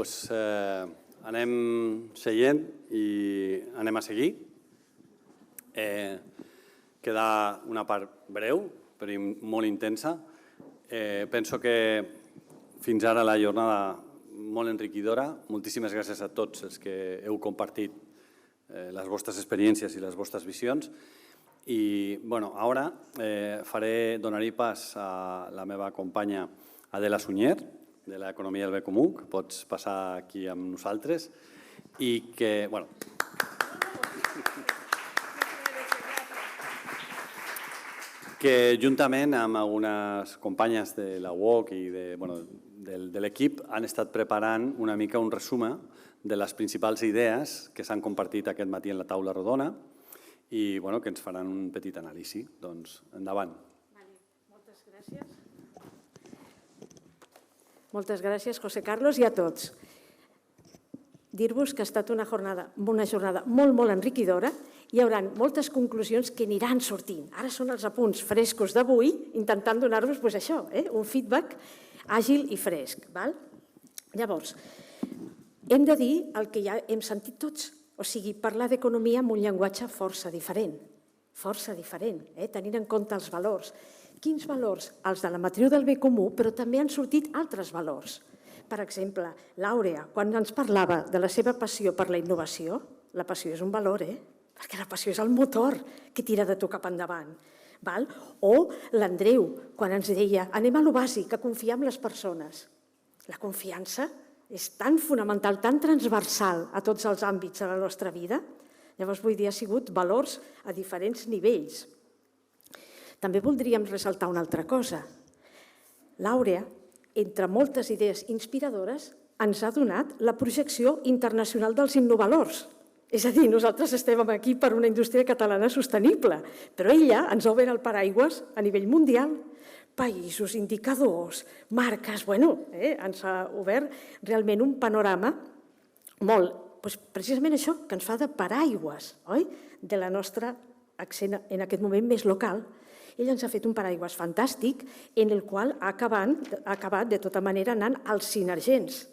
doncs anem seient i anem a seguir. Queda una part breu, però molt intensa. Penso que fins ara la jornada molt enriquidora. Moltíssimes gràcies a tots els que heu compartit les vostres experiències i les vostres visions. I ara donaré pas a la meva companya Adela Sunyer, de l'Economia del Bé Comú, que pots passar aquí amb nosaltres i que juntament amb algunes companyes de la UOC i de l'equip han estat preparant una mica un resum de les principals idees que s'han compartit aquest matí en la taula rodona i que ens faran un petit anàlisi. Doncs endavant. Moltes gràcies. Moltes gràcies, José Carlos, i a tots. Dir-vos que ha estat una jornada molt, molt enriquidora. Hi haurà moltes conclusions que aniran sortint. Ara són els apunts frescos d'avui, intentant donar-vos això, un feedback àgil i fresc. Llavors, hem de dir el que ja hem sentit tots, o sigui, parlar d'economia amb un llenguatge força diferent, tenint en compte els valors. Quins valors? Els de la matriu del bé comú, però també han sortit altres valors. Per exemple, l'Àurea, quan ens parlava de la seva passió per la innovació, la passió és un valor, perquè la passió és el motor que tira de tu cap endavant. O l'Andreu, quan ens deia anem a lo bàsic, a confiar en les persones. La confiança és tan fonamental, tan transversal a tots els àmbits de la nostra vida. Llavors, vull dir, ha sigut valors a diferents nivells. També voldríem ressaltar una altra cosa. L'Àurea, entre moltes idees inspiradores, ens ha donat la projecció internacional dels innovalors. És a dir, nosaltres estem aquí per una indústria catalana sostenible, però ella ens ha obert el paraigües a nivell mundial. Països, indicadors, marques, ens ha obert realment un panorama molt, precisament això, que ens fa de paraigües, oi?, de la nostra accent en aquest moment més local. Ell ens ha fet un paraigües fantàstic en el qual ha acabat de tota manera anant als sinergents,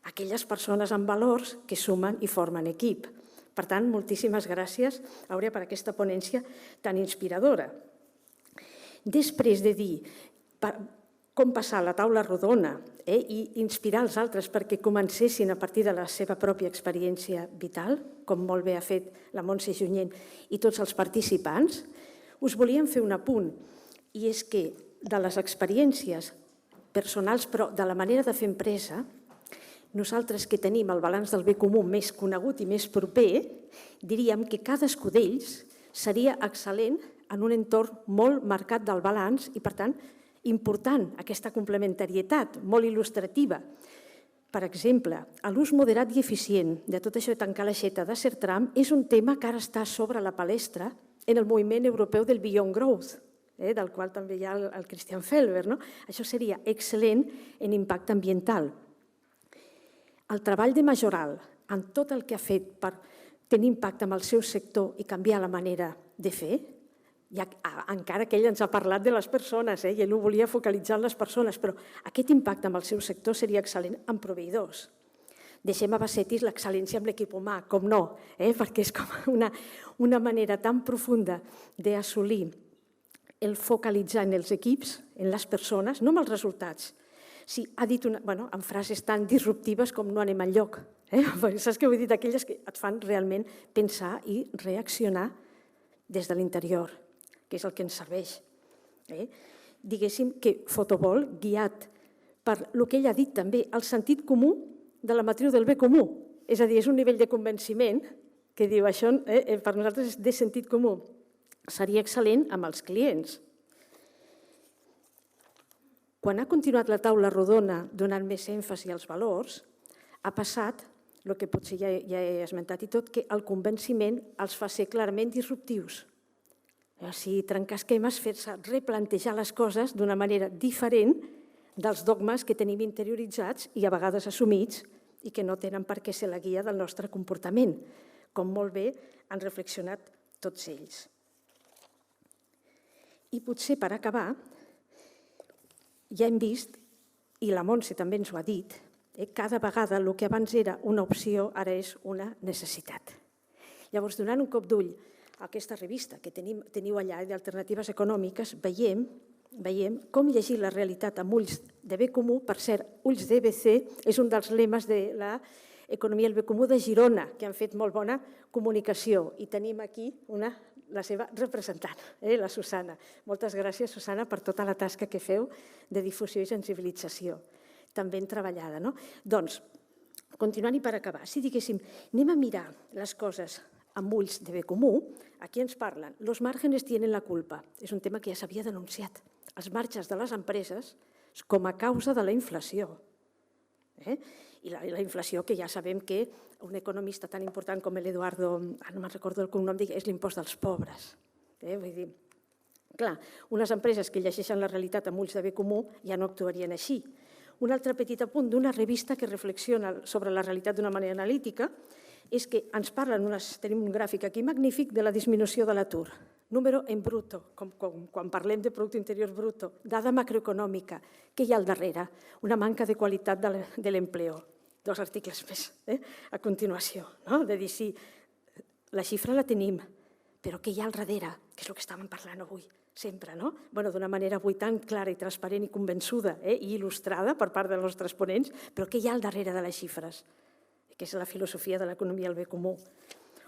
aquelles persones amb valors que sumen i formen equip. Per tant, moltíssimes gràcies, Àurea, per aquesta ponència tan inspiradora. Després de dir com passar a la taula rodona i inspirar els altres perquè comencessin a partir de la seva pròpia experiència vital, com molt bé ha fet la Montse Junyent i tots els participants, us volíem fer un apunt, i és que de les experiències personals, però de la manera de fer empresa, nosaltres que tenim el balanç del bé comú més conegut i més proper, diríem que cadascú d'ells seria excel·lent en un entorn molt marcat del balanç i, per tant, important aquesta complementarietat, molt il·lustrativa. Per exemple, l'ús moderat i eficient de tot això de tancar l'aixeta de CERTRAM és un tema que ara està sobre la palestra en el moviment europeu del Beyond Growth, del qual també hi ha el Christian Felber. Això seria excel·lent en impacte ambiental. El treball de Majoral, en tot el que ha fet per tenir impacte en el seu sector i canviar la manera de fer, encara que ell ens ha parlat de les persones, i ell ho volia focalitzar en les persones, però aquest impacte en el seu sector seria excel·lent en proveïdors. Deixem a Bassetis l'excel·lència amb l'equip humà, com no, perquè és com una manera tan profunda d'assolir el focalitzar en els equips, en les persones, no en els resultats. Sí, ha dit en frases tan disruptives com no anem enlloc. Saps què vull dir? D'aquelles que et fan realment pensar i reaccionar des de l'interior, que és el que ens serveix. Diguéssim que Fotobol, guiat per el que ell ha dit també, el sentit comú de la matriu del bé comú. És a dir, és un nivell de convenciment que diu això per nosaltres és de sentit comú. Seria excel·lent amb els clients. Quan ha continuat la taula rodona donant més èmfasi als valors, ha passat, el que potser ja he esmentat i tot, que el convenciment els fa ser clarament disruptius. O sigui, trencar esquemes, fer-se replantejar les coses d'una manera diferent dels dogmes que tenim interioritzats i a vegades assumits i que no tenen per què ser la guia del nostre comportament, com molt bé han reflexionat tots ells. I potser per acabar, ja hem vist, i la Montse també ens ho ha dit, Cada vegada el que abans era una opció ara és una necessitat. Llavors, donant un cop d'ull a aquesta revista que teniu allà d'alternatives econòmiques, veiem com llegir la realitat amb ulls de bé comú. Per cert, ulls de BC és un dels lemes de l'economia del bé comú de Girona, que han fet molt bona comunicació. I tenim aquí la seva representant, la Susana. Moltes gràcies, Susana, per tota la tasca que feu de difusió i sensibilització, tan ben treballada. Doncs, continuant i per acabar, si diguéssim, anem a mirar les coses amb ulls de bé comú, aquí ens parlen, los márgenes tienen la culpa. És un tema que ja s'havia denunciat. Els marges de les empreses com a causa de la inflació. I la inflació, que ja sabem que un economista tan important com l'Eduardo, ara no me'n recordo el cognom, és l'impost dels pobres. Vull dir, clar, unes empreses que llegeixen la realitat amb ulls de bé comú ja no actuarien així. Un altre petit apunt d'una revista que reflexiona sobre la realitat d'una manera analítica és que ens parlen, tenim un gràfic aquí magnífic, de la disminució de l'atur. Número en bruto, quan parlem de producte interior bruto, dada macroeconòmica. Què hi ha al darrere? Una manca de qualitat de l'empleo. 2 articles més a continuació. De dir, sí, la xifra la tenim, però què hi ha al darrere? Que és el que estàvem parlant avui, sempre, no? D'una manera avui tan clara i transparent i convençuda i il·lustrada per part dels nostres ponents, però què hi ha al darrere de les xifres? Que és la filosofia de l'economia del bé comú.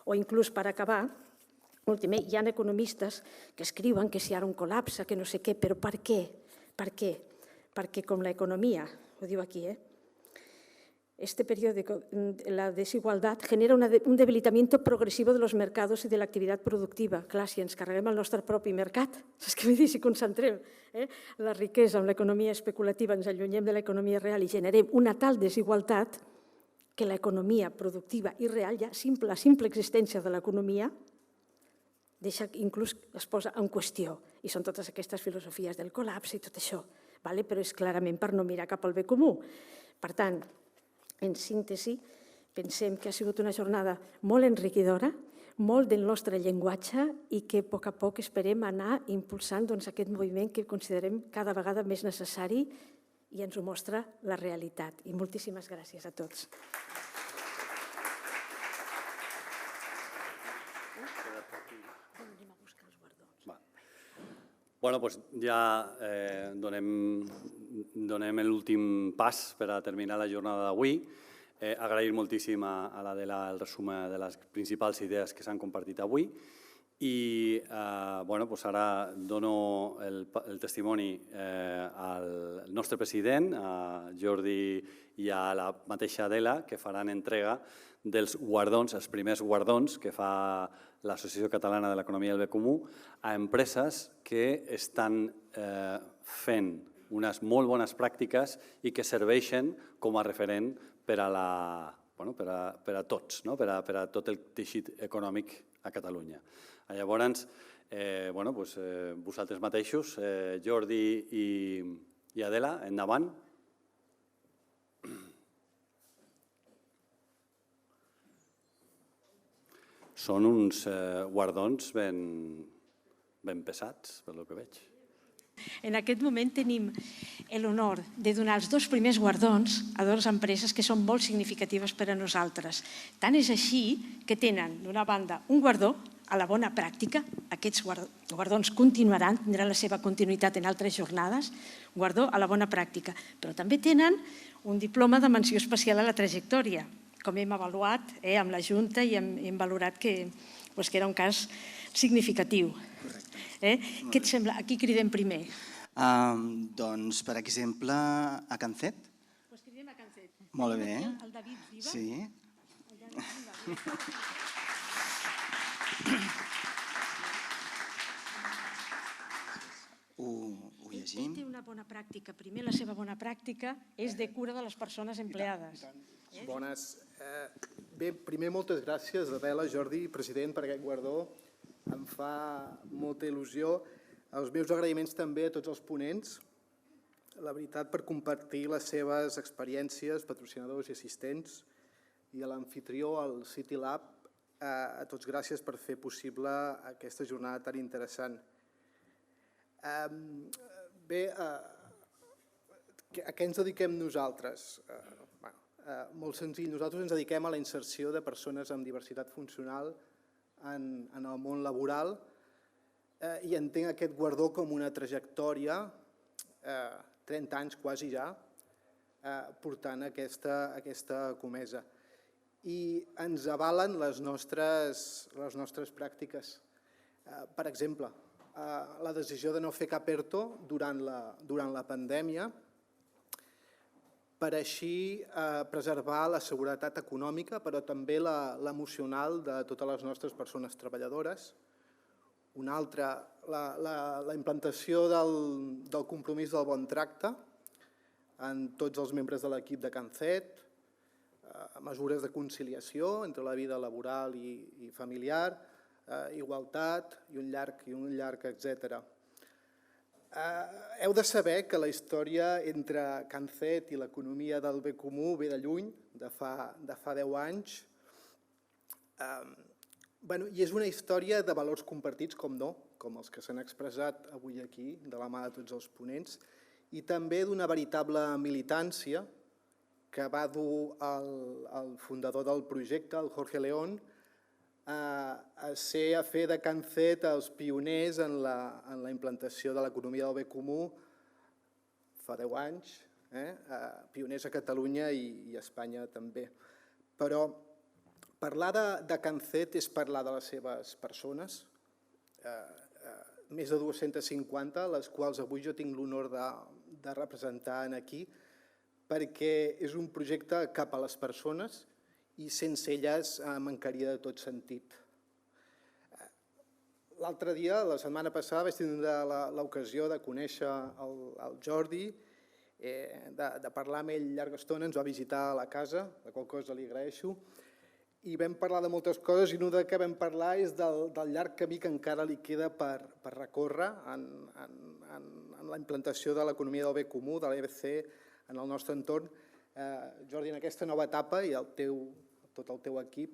O inclús, per acabar, hi ha economistes que escriuen que si hi ha un col·lapse, que no sé què, però per què? Per què? Perquè com l'economia, ho diu aquí, este periodo, la desigualdad genera un debilitamiento progresivo de los mercados y de la actividad productiva. Clar, si ens carreguem el nostre propi mercat, saps què vull dir? Si concentrem la riquesa en l'economia especulativa, ens allunyem de l'economia real i generem una tal desigualtat que l'economia productiva i real, ja la simple existència de l'economia, inclús es posa en qüestió. I són totes aquestes filosofies del col·lapse i tot això. Però és clarament per no mirar cap al bé comú. Per tant, en síntesi, pensem que ha sigut una jornada molt enriquidora, molt del nostre llenguatge i que a poc esperem anar impulsant aquest moviment que considerem cada vegada més necessari i ens ho mostra la realitat. I moltíssimes gràcies a tots. Doncs ja donem l'últim pas per a terminar la jornada d'avui. Agrair moltíssim a l'Adela el resum de les principals idees que s'han compartit avui. I ara dono el testimoni al nostre president, a Jordi i a la mateixa Adela, que faran entrega dels guardons, els primers guardons que fa l'Associació Catalana de l'Economia del Bé Comú a empreses que estan fent unes molt bones pràctiques i que serveixen com a referent per a tots, per a tot el teixit econòmic a Catalunya. Llavors, vosaltres mateixos, Jordi i Adela, endavant. Són uns guardons ben pesats, per lo que veig. En aquest moment tenim l'honor de donar els 2 primers guardons a 2 empreses que són molt significatives per a nosaltres. Tant és així que tenen, d'una banda, un guardó a la bona pràctica. Aquests guardons continuaran, tindran la seva continuïtat en altres jornades, guardó a la bona pràctica. Però també tenen un diploma de menció especial a la trajectòria, com hem avaluat amb la Junta i hem valorat que era un cas significatiu. Què et sembla? A qui cridem primer? Doncs, per exemple, a Cancet. Doncs cridem a Cancet. Molt bé. El David Viva. Sí. Ho llegim. Ell té una bona pràctica. Primer, la seva bona pràctica és de cura de les persones empleades. Bones. Bé, primer, moltes gràcies, Adela, Jordi, president, per aquest guardó. Em fa molta il·lusió. Els meus agraïments també a tots els ponents, la veritat, per compartir les seves experiències, patrocinadors i assistents, i a l'amfitrió, al City Lab, a tots gràcies per fer possible aquesta jornada tan interessant. Bé, a què ens dediquem nosaltres? molt senzill. Nosaltres ens dediquem a la inserció de persones amb diversitat funcional en el món laboral i entenc aquest guardó com una trajectòria, 30 anys quasi ja, portant aquesta comesa. I ens avalen les nostres pràctiques. Per exemple, la decisió de no fer cap ERTO durant la pandèmia per així preservar la seguretat econòmica, però també l'emocional de totes les nostres persones treballadores. Una altra, la implantació del compromís del bon tracte en tots els membres de l'equip de CanCet, mesures de conciliació entre la vida laboral i familiar, igualtat i un llarg etcètera. Heu de saber que la història entre CanCet i l'economia del bé comú ve de lluny, de fa 10 anys, i és una història de valors compartits, com no, com els que s'han expressat avui aquí, de la mà de tots els ponents, i també d'una veritable militància que va dur el fundador del projecte, el Jorge León, a fer de CanCet els pioners en la implantació de l'economia del bé comú fa 10 anys, pioners a Catalunya i a Espanya també. Però parlar de CanCet és parlar de les seves persones, més de 250, les quals avui jo tinc l'honor de representar aquí, perquè és un projecte cap a les persones i sense elles mancaria de tot sentit. L'altre dia, la setmana passada, vaig tindre l'ocasió de conèixer el Jordi, de parlar amb ell llarga estona, ens va visitar a la casa, la qual cosa li agraeixo, i vam parlar de moltes coses i una que vam parlar és del llarg camí que encara li queda per recórrer en la implantació de l'economia del bé comú, de l'EBC, en el nostre entorn. Jordi, en aquesta nova etapa i tot el teu equip,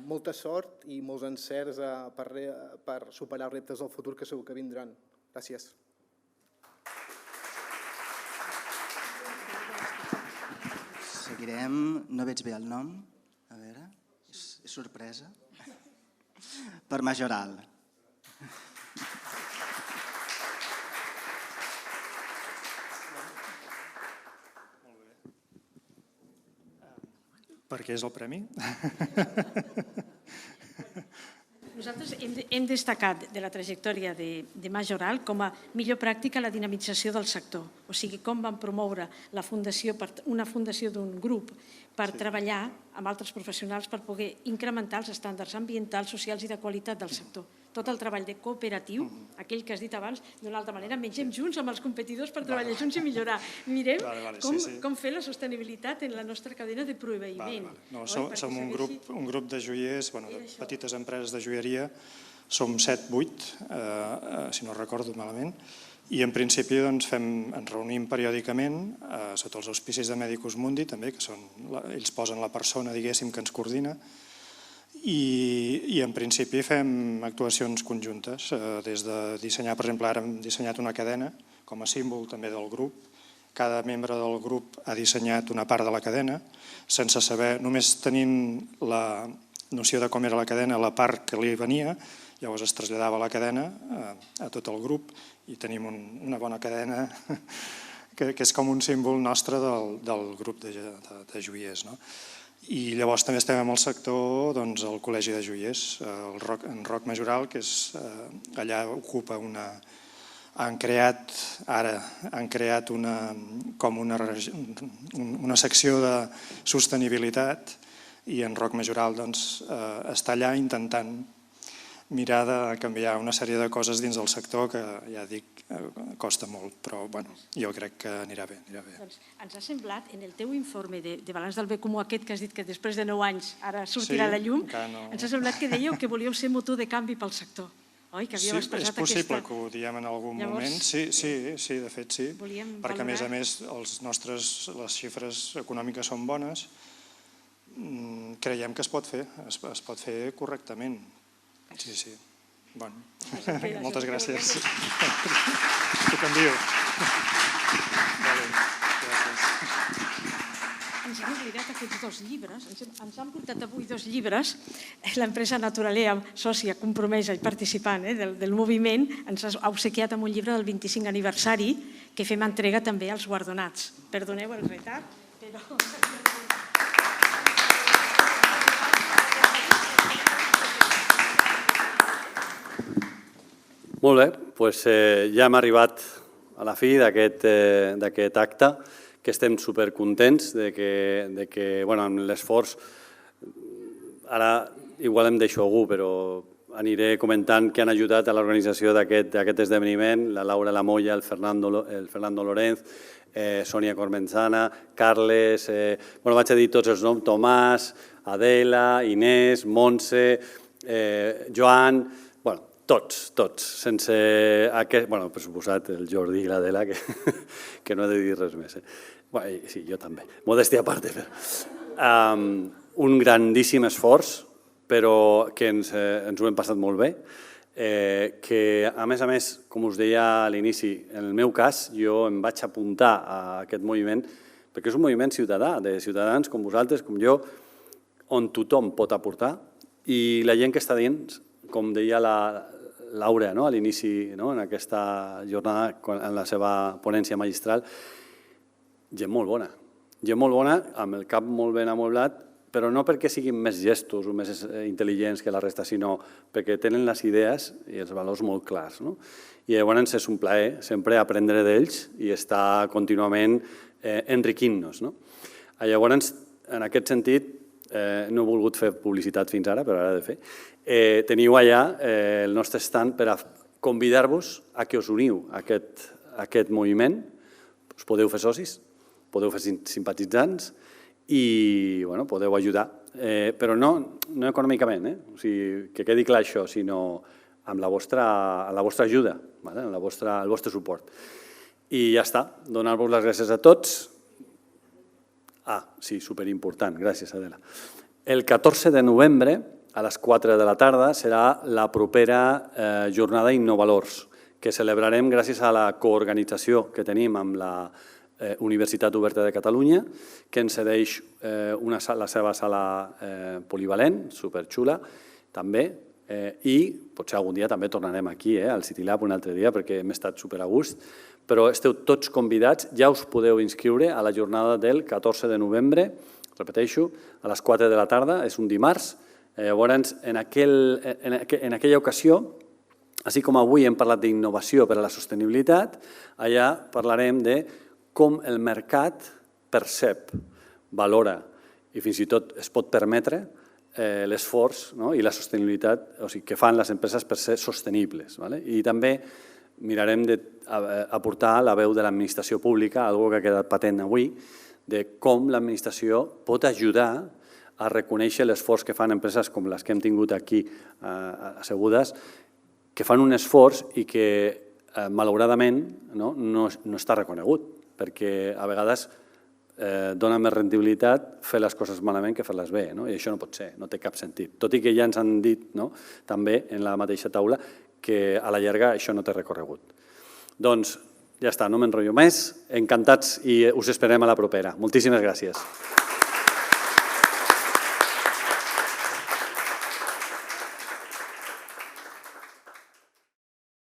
molta sort i molts encerts per superar els reptes del futur que segur que vindran. Gràcies. Seguirem, no veig bé el nom, a veure, és sorpresa. Per Majoral. Per què és el premi? Nosaltres hem destacat de la trajectòria de Majoral com a millor pràctica la dinamització del sector. O sigui, com van promoure una fundació d'un grup per treballar amb altres professionals per poder incrementar els estàndards ambientals, socials i de qualitat del sector. Tot el treball de cooperatiu, aquell que has dit abans, d'una altra manera, mengem junts amb els competidors per treballar junts i millorar. Mirem com fer la sostenibilitat en la nostra cadena de proveïment. Som un grup de joiers, de petites empreses de joieria, som 7-8, si no recordo malament, i en principi ens reunim periòdicament sota els auspicis de Medicus Mundi, també, que ells posen la persona, diguéssim, que ens coordina, i en principi fem actuacions conjuntes, des de dissenyar, per exemple, ara hem dissenyat una cadena com a símbol també del grup. Cada membre del grup ha dissenyat una part de la cadena, sense saber, només tenint la noció de com era la cadena, la part que li venia, llavors es traslladava la cadena a tot el grup i tenim una bona cadena que és com un símbol nostre del grup de joiers. I llavors també estem amb el sector, el Col·legi de Joiers, en Roc Majoral, que allà ocupa han creat una secció de sostenibilitat i en Roc Majoral està allà intentant mirar de canviar una sèrie de coses dins del sector que, ja dic, costa molt, però jo crec que anirà bé. Ens ha semblat, en el teu informe de balanç del bé comú aquest que has dit que després de 9 anys ara sortirà a la llum, ens ha semblat que dèieu que volíeu ser motor de canvi pel sector. Sí, és possible que ho diguem en algun moment. Sí, de fet sí, perquè a més les xifres econòmiques són bones. Creiem que es pot fer correctament. Sí. Moltes gràcies. Tu canvio. Gràcies. ens hem oblidat aquests 2 llibres. Ens han portat avui 2 llibres. L'empresa Naturalea, sòcia, compromesa i participant del moviment, ens ha obsequiat amb un llibre del 25 aniversari que fem entrega també als guardonats. Perdoneu el retard, però... Molt bé, doncs ja hem arribat a la fi d'aquest acte, que estem supercontents de que amb l'esforç, ara igual em deixo algú, però aniré comentant que han ajudat a l'organització d'aquest esdeveniment, la Laura Lamoya, el Fernando Lorenz, Sònia Cormenzana, Carles, vaig a dir tots els noms, Tomàs, Adela, Inés, Montse, Joan, tots, sense aquest... Per suposat, el Jordi i l'Adela, que no he de dir res més. Sí, jo també. Modèstia a part. Un grandíssim esforç, però que ens ho hem passat molt bé, que a més, com us deia a l'inici, en el meu cas, jo em vaig apuntar a aquest moviment, perquè és un moviment ciutadà, de ciutadans com vosaltres, com jo, on tothom pot aportar, i la gent que està dins, com deia la Laura a l'inici, en aquesta jornada, en la seva ponència magistral, gent molt bona, amb el cap molt ben amoblat, però no perquè siguin més gestos o més intel·ligents que la resta, sinó perquè tenen les idees i els valors molt clars. I llavors és un plaer sempre aprendre d'ells i estar contínuament enriquint-nos. Llavors, en aquest sentit, no he volgut fer publicitat fins ara, però ara he de fer. Teniu allà el nostre stand per a convidar-vos a que us uniu a aquest moviment. Us podeu fer socis, podeu fer simpatitzants i podeu ajudar, però no econòmicament, o sigui, que quedi clar això, sinó amb la vostra ajuda, amb el vostre suport. I ja està, donar-vos les gràcies a tots. Sí, superimportant, gràcies Adela. El 14 de novembre, a les 4 de la tarda, serà la propera jornada Innovalors, que celebrarem gràcies a la coorganització que tenim amb la Universitat Oberta de Catalunya, que ens cedeix la seva sala polivalent, superxula, també, i potser algun dia també tornarem aquí, al CityLab un altre dia, perquè hem estat super a gust, però esteu tots convidats, ja us podeu inscriure a la jornada del 14 de novembre, repeteixo, a les 4 de la tarda, és un dimarts. Llavors, en aquella ocasió, així com avui hem parlat d'innovació per a la sostenibilitat, allà parlarem de com el mercat percep, valora i fins i tot es pot permetre l'esforç i la sostenibilitat que fan les empreses per ser sostenibles. I també mirarem d'aportar la veu de l'administració pública, una cosa que ha quedat patent avui, de com l'administració pot ajudar a reconèixer l'esforç que fan empreses com les que hem tingut aquí assegudes, que fan un esforç i que malauradament no està reconegut, perquè a vegades dona més rendibilitat fer les coses malament que fer-les bé, i això no pot ser, no té cap sentit. Tot i que ja ens han dit també en la mateixa taula que a la llarga això no té recorregut. Doncs ja està, no m'enrotllo més, encantats i us esperem a la propera. Moltíssimes gràcies.